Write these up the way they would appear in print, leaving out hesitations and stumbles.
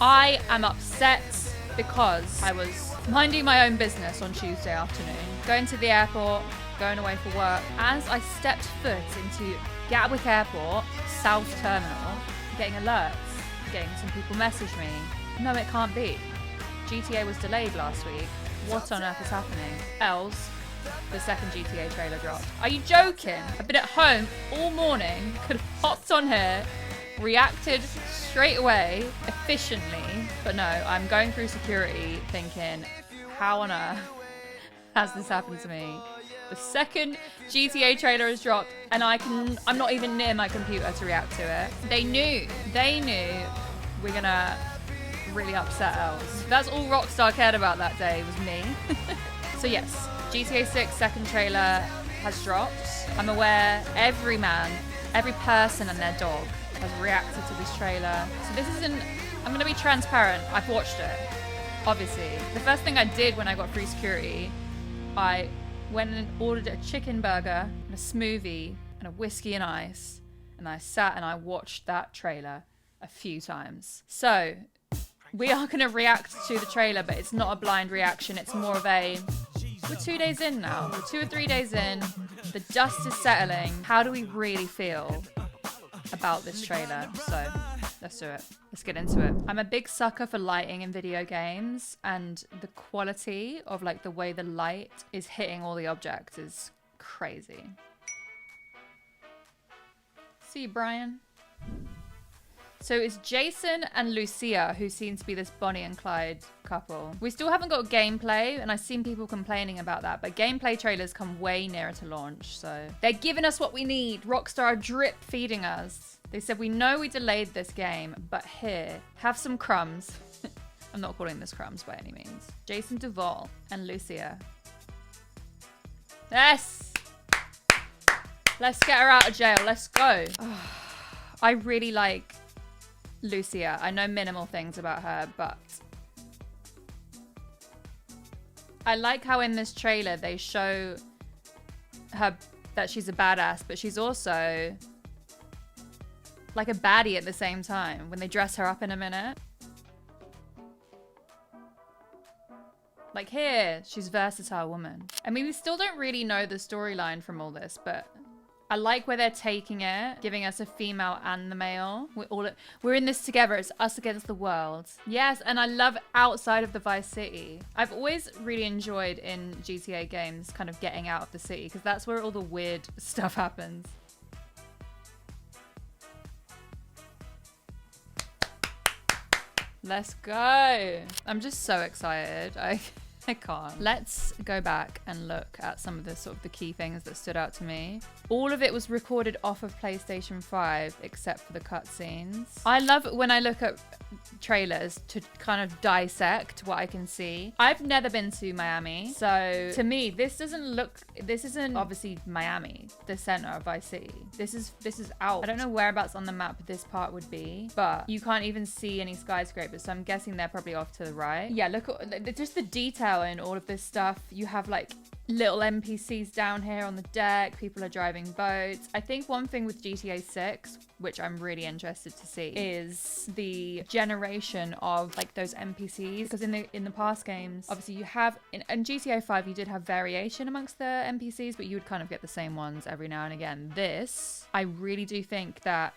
I am upset because I was minding my own business on Tuesday afternoon, going to the airport, going away for work. As I stepped foot into Gatwick Airport, South Terminal, getting alerts, getting some people message me. No, it can't be. GTA was delayed last week. What on earth is happening? Els, the second GTA trailer dropped. Are you joking? I've been at home all morning, could have hopped on here, reacted straight away, efficiently, but no, I'm going through security thinking, how on earth has this happened to me? The second GTA trailer has dropped and I'm not even near my computer to react to it. They knew we're gonna really upset Els. That's all Rockstar cared about that day, was me. So yes, GTA 6 second trailer has dropped. I'm aware every person and their dog has reacted to this trailer. So this isn't, I'm gonna be transparent, I've watched it, obviously. The first thing I did when I got free security, I went and ordered a chicken burger and a smoothie and a whiskey and ice, and I sat and I watched that trailer a few times. So we are gonna react to the trailer, but it's not a blind reaction, it's more of a, we're 2 days in now, we're 2 or 3 days in, the dust is settling, how do we really feel about this trailer? So let's do it. Let's get into it. I'm a big sucker for lighting in video games, and the quality of like the way the light is hitting all the objects is crazy. See you, Brian. So it's Jason and Lucia who seem to be this Bonnie and Clyde couple. We still haven't got gameplay, and I've seen people complaining about that, but gameplay trailers come way nearer to launch, so they're giving us what we need. Rockstar are drip feeding us. They said, we know we delayed this game, but here, have some crumbs. I'm not calling this crumbs by any means. Jason Duvall and Lucia. Yes! Let's get her out of jail. Let's go. I really like Lucia. I know minimal things about her, but I like how in this trailer they show her that she's a badass, but she's also like a baddie at the same time when they dress her up in a minute. Like here, she's a versatile woman. I mean, we still don't really know the storyline from all this, but I like where they're taking it, giving us a female and the male. We're in this together. It's us against the world. Yes, and I love outside of the Vice City. I've always really enjoyed in GTA games kind of getting out of the city, because that's where all the weird stuff happens. Let's go. I'm just so excited. I can't. Let's go back and look at some of the sort of the key things that stood out to me. All of it was recorded off of PlayStation 5 except for the cutscenes. I love when I look at trailers to kind of dissect what I can see. I've never been to Miami, so to me this isn't obviously Miami, the center of Vice City. This is out. I don't know whereabouts on the map this part would be, but you can't even see any skyscrapers, so I'm guessing they're probably off to the right. Yeah, look at just the detail in all of this stuff. You have like little NPCs down here on the deck, people are driving boats. I think one thing with GTA 6, which I'm really interested to see, is the generation of like those NPCs, because in the past games, obviously you have in GTA 5 you did have variation amongst the NPCs, but you would kind of get the same ones every now and again. This, I really do think that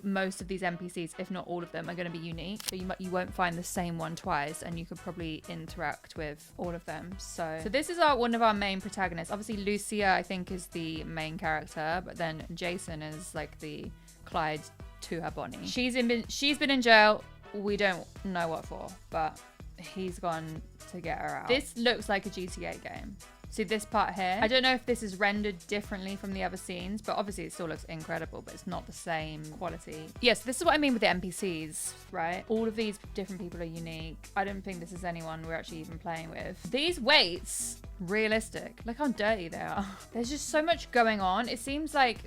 most of these NPCs, if not all of them, are going to be unique, so you won't find the same one twice, and you could probably interact with all of them. So this is one of our main protagonists. Obviously Lucia, I think, is the main character, but then Jason is like the Clyde to her Bonnie. She's been in jail. We don't know what for, but he's gone to get her out. This looks like a GTA game. See this part here? I don't know if this is rendered differently from the other scenes, but obviously it still looks incredible, but it's not the same quality. Yes, this is what I mean with the NPCs, right? All of these different people are unique. I don't think this is anyone we're actually even playing with. These weights, realistic. Look how dirty they are. There's just so much going on. It seems like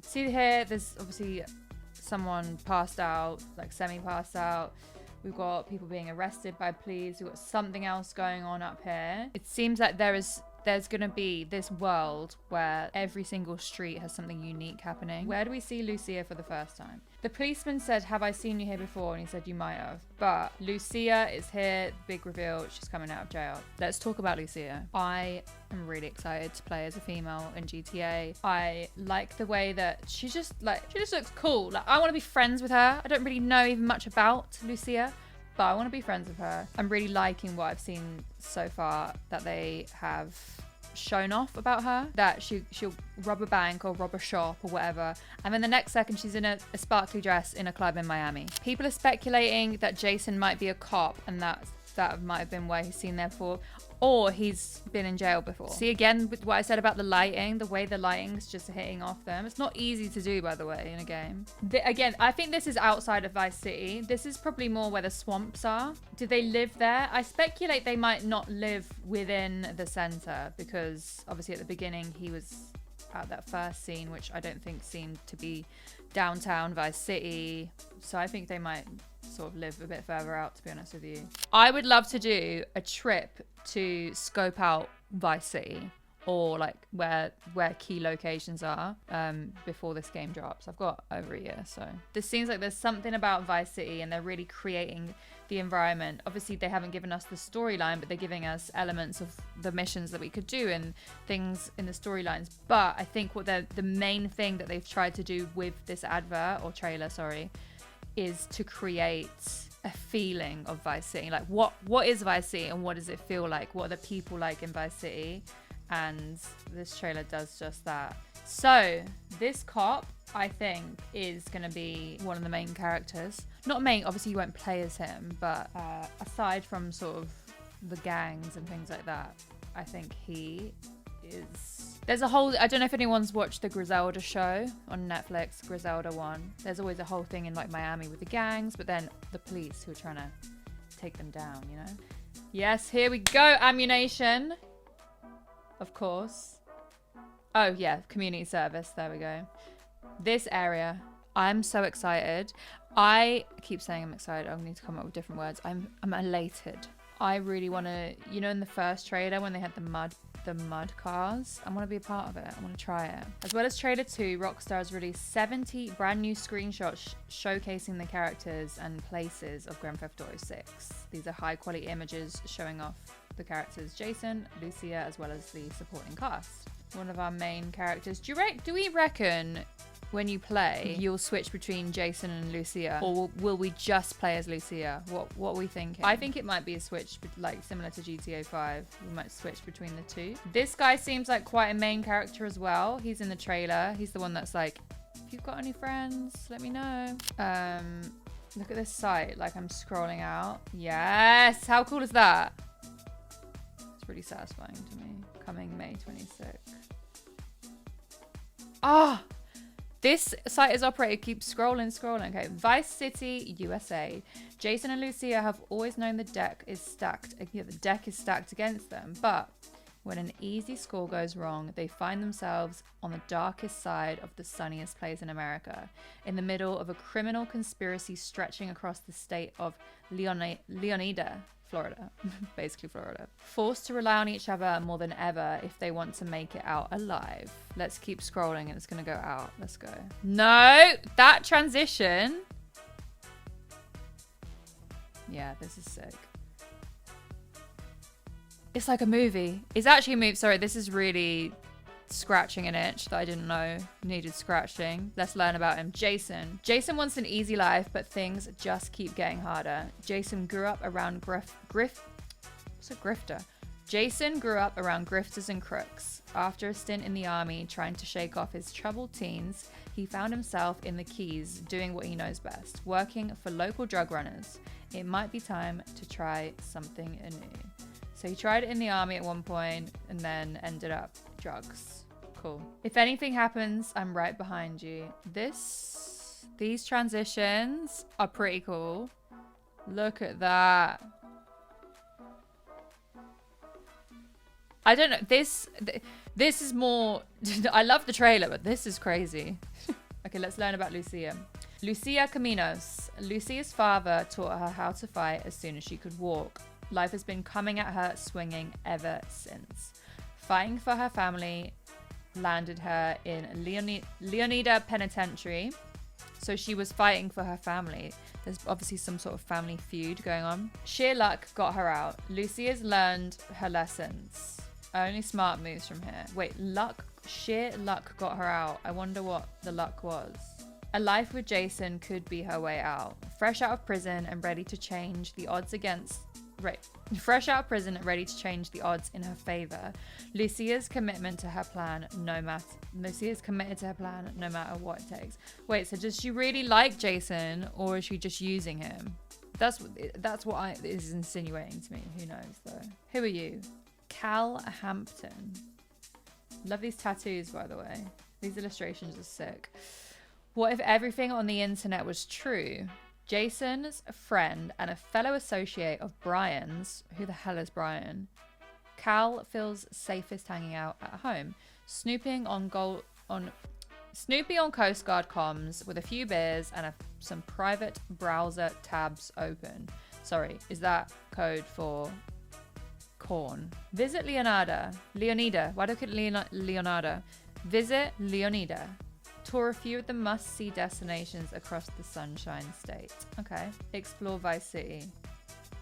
see here, there's obviously someone passed out, like semi-passed out. We've got people being arrested by police. We've got something else going on up here. It seems like there's going to be this world where every single street has something unique happening. Where do we see Lucia for the first time? The policeman said, "Have I seen you here before?" And he said, "You might have." But Lucia is here. Big reveal. She's coming out of jail. Let's talk about Lucia. I am really excited to play as a female in GTA. I like the way that she just looks cool. Like, I want to be friends with her. I don't really know even much about Lucia, but I want to be friends with her. I'm really liking what I've seen so far that they have shown off about her, that she'll rob a bank or rob a shop or whatever, and then the next second she's in a sparkly dress in a club in Miami. People are speculating that Jason might be a cop, and that might have been why he's seen there before, or he's been in jail before. See, again, with what I said about the lighting, the way the lighting's just hitting off them. It's not easy to do, by the way, in a game. Again, I think this is outside of Vice City. This is probably more where the swamps are. Do they live there? I speculate they might not live within the center, because obviously at the beginning he was at that first scene, which I don't think seemed to be downtown Vice City. So I think they might sort of live a bit further out, to be honest with you. I would love to do a trip to scope out Vice City, or like where key locations are before this game drops. I've got over a year, so this seems like there's something about Vice City, and they're really creating the environment. Obviously they haven't given us the storyline, but they're giving us elements of the missions that we could do and things in the storylines. But I think what the main thing that they've tried to do with this advert or trailer, sorry, is to create a feeling of Vice City. Like what is Vice City, and what does it feel like? What are the people like in Vice City? And this trailer does just that. So this cop, I think, is going to be one of the main characters. Not main, obviously you won't play as him, but aside from sort of the gangs and things like that, I think he is... There's a whole... I don't know if anyone's watched the Griselda show on Netflix, Griselda 1. There's always a whole thing in like Miami with the gangs, but then the police who are trying to take them down, you know? Yes, here we go. Ammunition. Of course. Oh yeah, community service. There we go. This area, I'm so excited. I keep saying I'm excited. I need to come up with different words. I'm elated. I really want to, you know, in the first trailer when they had the mud cars, I want to be a part of it. I want to try it. As well as trailer 2, Rockstar has released 70 brand new screenshots showcasing the characters and places of Grand Theft Auto 6. These are high quality images showing off the characters Jason, Lucia, as well as the supporting cast. One of our main characters. Do we reckon when you play you'll switch between Jason and Lucia, or will we just play as Lucia? What are we thinking? I think it might be a switch, like similar to GTA 5. We might switch between the two. This guy seems like quite a main character as well. He's in the trailer. He's the one that's like, if you've got any friends, let me know. Look at this site. Like, I'm scrolling out. Yes, how cool is that? Really satisfying to me. Coming May 26th. Ah, this site is operated. Keep scrolling. Okay, Vice City, USA. Jason and Lucia have always known the deck is stacked. Yeah, the deck is stacked against them, but when an easy score goes wrong, they find themselves on the darkest side of the sunniest place in America, in the middle of a criminal conspiracy stretching across the state of Leonida, Florida, basically Florida. Forced to rely on each other more than ever if they want to make it out alive. Let's keep scrolling and it's gonna go out. Let's go. No, that transition. Yeah, this is sick. It's like a movie. It's actually a movie. Sorry, this is really scratching an itch that I didn't know needed scratching. Let's learn about him. Jason. Jason wants an easy life, but things just keep getting harder. Jason grew up around What's a grifter? Jason grew up around grifters and crooks. After a stint in the army trying to shake off his troubled teens, he found himself in the Keys doing what he knows best, working for local drug runners. It might be time to try something new. So he tried it in the army at one point and then ended up drugs. Cool. If anything happens, I'm right behind you. These transitions are pretty cool. Look at that. I don't know. This is more... I love the trailer, but this is crazy. Okay, let's learn about Lucia. Lucia Caminos. Lucia's father taught her how to fight as soon as she could walk. Life has been coming at her swinging ever since. Fighting for her family landed her in Leonida Penitentiary. So she was fighting for her family. There's obviously some sort of family feud going on. Sheer luck got her out. Lucia's learned her lessons. Only smart moves from here. Wait, sheer luck got her out. I wonder what the luck was. A life with Jason could be her way out. Fresh out of prison and ready to change the odds Fresh out of prison and ready to change the odds in her favor. Lucia's committed to her plan no matter what it takes. Wait, so does she really like Jason, or is she just using him? That's what it is insinuating to me. Who knows though? Who are you? Cal Hampton. Love these tattoos, by the way. These illustrations are sick. What if everything on the internet was true? Jason's friend and a fellow associate of Brian's, who the hell is Brian? Cal feels safest hanging out at home, snooping on Coast Guard comms with a few beers and some private browser tabs open. Sorry, is that code for corn? Visit Leonida. Why do I call it Leonida? Visit Leonida. Tour a few of the must-see destinations across the Sunshine State. Okay. Explore Vice City.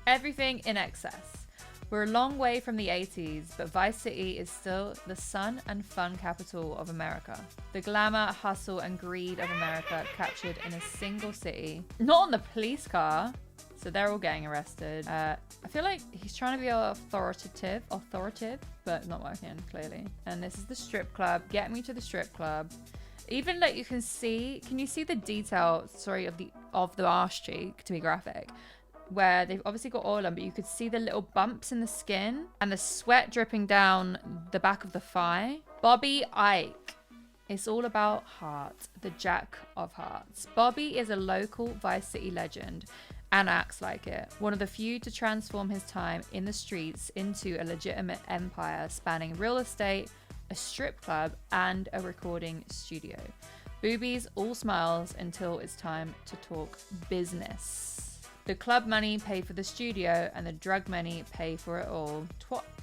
Everything in excess. We're a long way from the 80s, but Vice City is still the sun and fun capital of America. The glamour, hustle, and greed of America captured in a single city. Not on the police car. So they're all getting arrested. I feel like he's trying to be authoritative, but not working, clearly. And this is the strip club. Get me to the strip club. Even like you can see the detail, of the arse cheek, to be graphic, where they've obviously got oil on, but you could see the little bumps in the skin and the sweat dripping down the back of the thigh. Bobby Ike. It's all about heart, the Jack of Hearts. Bobby is a local Vice City legend and acts like it. One of the few to transform his time in the streets into a legitimate empire spanning real estate, a strip club, and a recording studio. Boobies all smiles until it's time to talk business. The club money pay for the studio and the drug money pay for it all.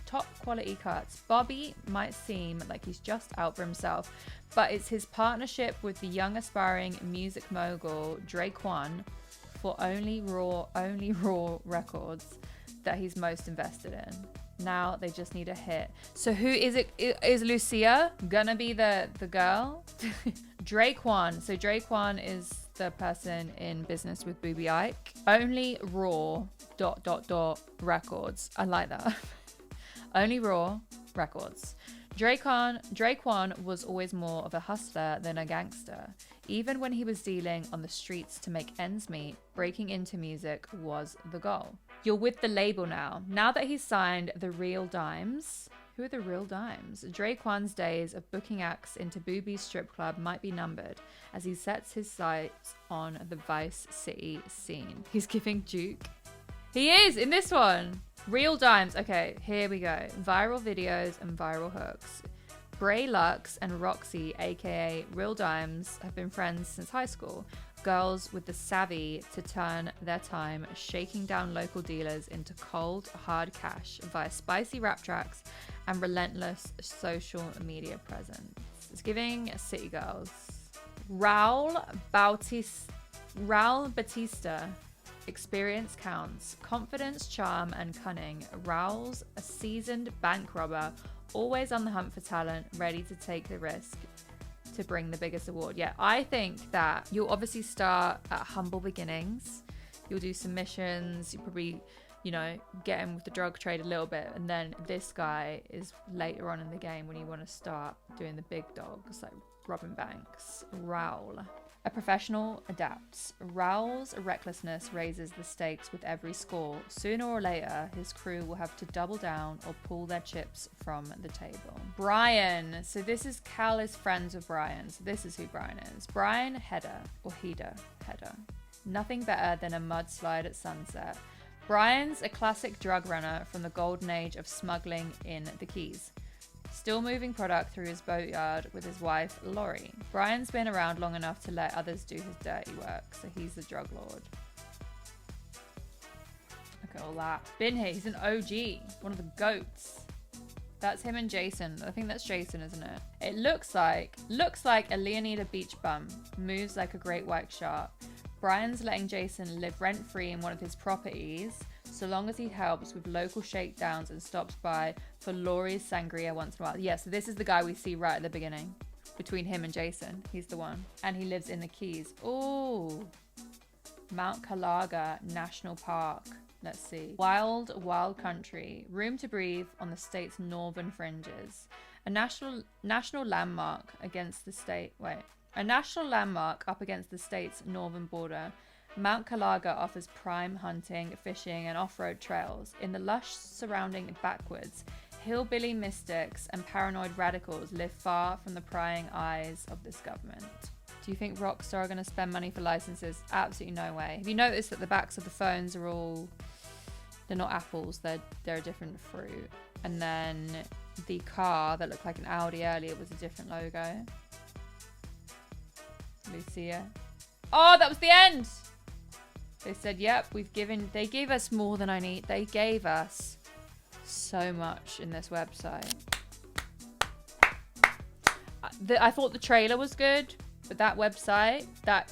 Top quality cuts. Bobby might seem like he's just out for himself, but it's his partnership with the young aspiring music mogul Draquan for Only Raw Records that he's most invested in. Now they just need a hit. So who is it? Is Lucia gonna be the girl? Draquan. So Draquan is the person in business with Booby Ike. Only Raw ... Records. I like that. Only Raw Records. Draquan was always more of a hustler than a gangster. Even when he was dealing on the streets to make ends meet, breaking into music was the goal. You're with the label now. Now that he's signed the Real Dimes. Who are the Real Dimes? Draquan's days of booking acts into Booby's strip club might be numbered as he sets his sights on the Vice City scene. He's giving Duke. He is in this one. Real Dimes. Okay, here we go. Viral videos and viral hooks. Bray Lux and Roxy, aka Real Dimes, have been friends since high school. Girls with the savvy to turn their time shaking down local dealers into cold, hard cash via spicy rap tracks and relentless social media presence. It's giving City Girls. Raul Batista. Experience counts. Confidence, charm, and cunning. Raul's a seasoned bank robber, always on the hunt for talent, ready to take the risk to bring the biggest award. Yeah, I think that you'll obviously start at humble beginnings. You'll do some missions. You probably, get in with the drug trade a little bit. And then this guy is later on in the game when you want to start doing the big dogs, like robbing banks. Raul. A professional adapts. Raul's recklessness raises the stakes with every score. Sooner or later, his crew will have to double down or pull their chips from the table. Brian. So this is Cal is friends with Brian. So this is who Brian is. Brian Heder. Nothing better than a mudslide at sunset. Brian's a classic drug runner from the golden age of smuggling in the Keys. Still moving product through his boatyard with his wife, Laurie. Brian's been around long enough to let others do his dirty work, so he's the drug lord. Look at all that. Been here, he's an OG, one of the goats. That's him and Jason. I think that's Jason, isn't it? It looks like a Leonida beach bum. Moves like a great white shark. Brian's letting Jason live rent-free in one of his properties, so long as he helps with local shakedowns and stops by for Laurie's sangria once in a while. Yeah, so this is the guy we see right at the beginning. Between him and Jason. He's the one. And he lives in the Keys. Ooh. Mount Calaga National Park. Let's see. Wild country. Room to breathe on the state's northern fringes. A national landmark against the state. Wait. A national landmark up against the state's northern border. Mount Calaga offers prime hunting, fishing, and off-road trails. In the lush surrounding backwoods, hillbilly mystics and paranoid radicals live far from the prying eyes of this government. Do you think Rockstar are going to spend money for licenses? Absolutely no way. Have you noticed that the backs of the phones are all... They're not apples, they're a different fruit. And then the car that looked like an Audi earlier was a different logo. Lucia. Oh, that was the end! They said, yep, they gave us more than I need. They gave us so much in this website. I thought the trailer was good, but that website, that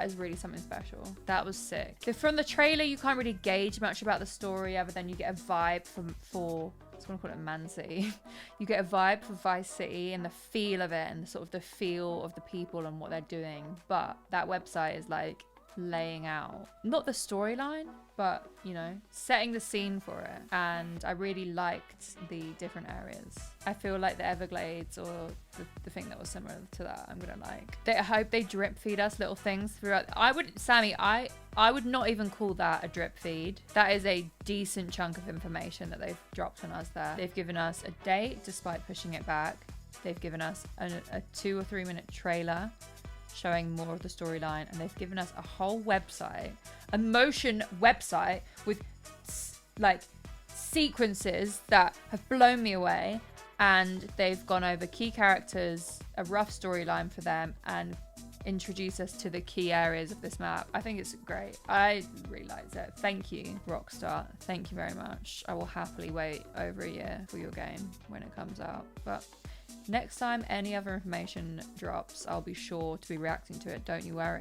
is really something special. That was sick. So from the trailer, you can't really gauge much about the story other than you get a vibe for I was going to call it Man City. You get a vibe for Vice City and the feel of it and the sort of the feel of the people and what they're doing. But that website is like laying out, not the storyline, but, you know, setting the scene for it. And I really liked the different areas. I feel like the Everglades or the thing that was similar to that, I'm gonna like. I hope they drip feed us little things throughout. Sammy, I would not even call that a drip feed. That is a decent chunk of information that they've dropped on us there. They've given us a date despite pushing it back. They've given us a 2 or 3 minute trailer showing more of the storyline, and they've given us a whole website, a motion website with like sequences that have blown me away, and they've gone over key characters, a rough storyline for them, and introduce us to the key areas of this map. I think it's great. I really liked it. Thank you, Rockstar. Thank you very much. I will happily wait over a year for your game when it comes out. But next time any other information drops, I'll be sure to be reacting to it. Don't you worry.